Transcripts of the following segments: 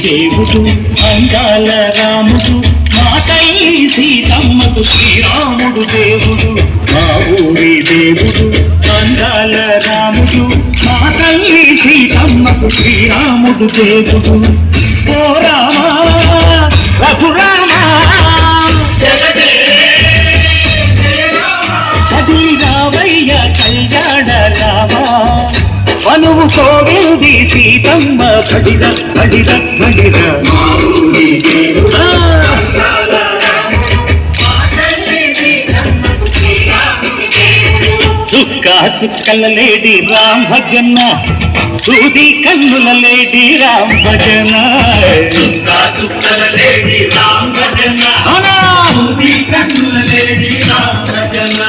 దేవుడు అందాల రాముడు మా తల్లి సీతమ్మకు శ్రీరాముడు దేవుడు. మా ఊరి దేవుడు అందాల రాముడు మా తల్లి సీతమ్మకు శ్రీరాముడు దేవుడు. ఓ రామా రఘురామా అది రావయ్య కళ్యాణ రామా మనువు కోవింది సీతమ్మ బడిద బడిద బడిద. చుక్క చుక్కల లేడి రామ్ భజన సూది కన్నుల లేడి రామ్ భజన. చుక్క చుక్కల లేడి రామ్ భజన సూది కన్నుల లేడి రామ్ భజన.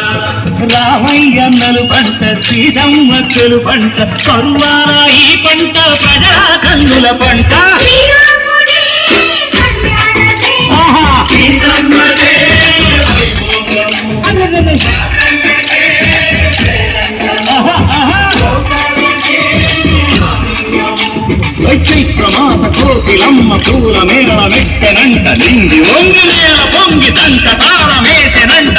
రామయ్యన్నలు పంట శ్రీరమ్మక్కలు పంట కరువారా ఈ పంట ప్రజా కన్నుల పంట. చైత్రమాస కోకిలమ్మ పూల మేళ మెట్టనంట నిండి వంగి నేల పొంగి దంట తాళమేసెనంట.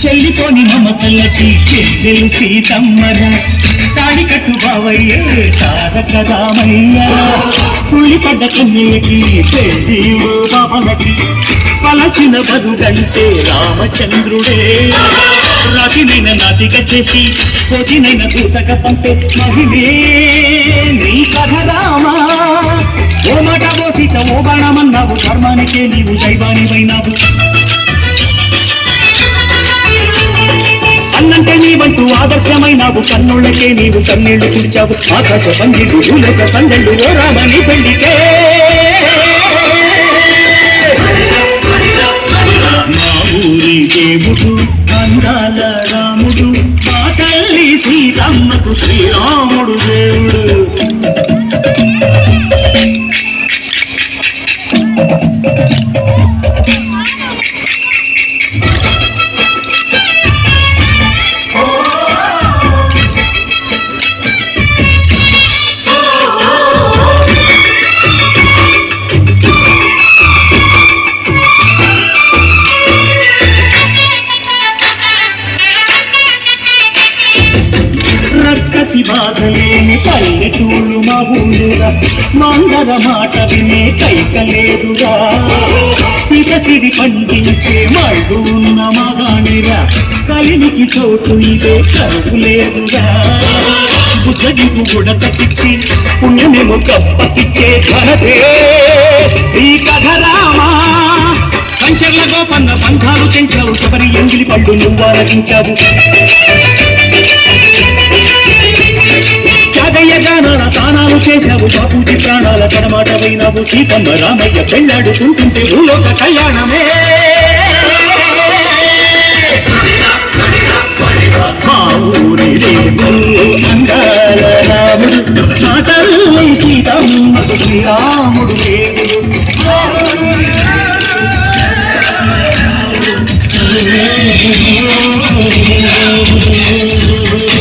చెల్లిపోని మమతలకి చెల్లెలు సీతమ్మర తాడి కట్టు బావయ్యే తారక రామయ్య. పులిపడ్డ కన్నయ్యకి పెళ్లి బాబలకి పలచిన బరుగంటే రామచంద్రుడే. రతినైన నాతిక చేసి కొదినైన దూతక పంపే మహిళే నీ కథ రామా. ఓ మాట ఓ సీత ఓ బాణమన్నావు ధర్మానికే నీవు దైవానివైనావు. అన్నంటే నీవంటూ ఆదర్శమైనావు కన్నుళ్ళకే నీవు కన్నీళ్లు కుడిచావు. ఆకాశ పందిళ్ళు భూలోక సందళ్ళు ఓ రామని పెళ్లికే. మా ఊరి దేవుడు అందాల రాముడు మా తల్లి సీతమ్మకు శ్రీరాముడు దేవుడు. బాధలేని పల్లెటూళ్ళు మా ఊళ్ళురా మందర మాట వినే కైకలేదురా. సీత సిరి పండించే మళ్ళు ఉన్న మగానిరా కలినికి చోటు ఇదే కరువు లేదురా. బుద్ధజిపు గుడతకిచ్చి పుణ్యమేమో కప్పకిచ్చే ఘనతే ఈ కథ రామా. కంచెర్ల గోపన్న బంధాలు చెంచావు శబరి ఎంగిలి పళ్ళు నువ్వు ఆలకించావు. గానాల తానాలు చేశావు బాపూజీ ప్రాణాల కడమాట వైనావు. సీతమ్మ రామయ్య పెళ్ళాడుకుంటుంటే భూలోక కళ్యాణమే. మా ఊరి దేవుడు అందాల రాముడు మా తల్లి సీతమ్మకు శ్రీరాముడు దేవుడు.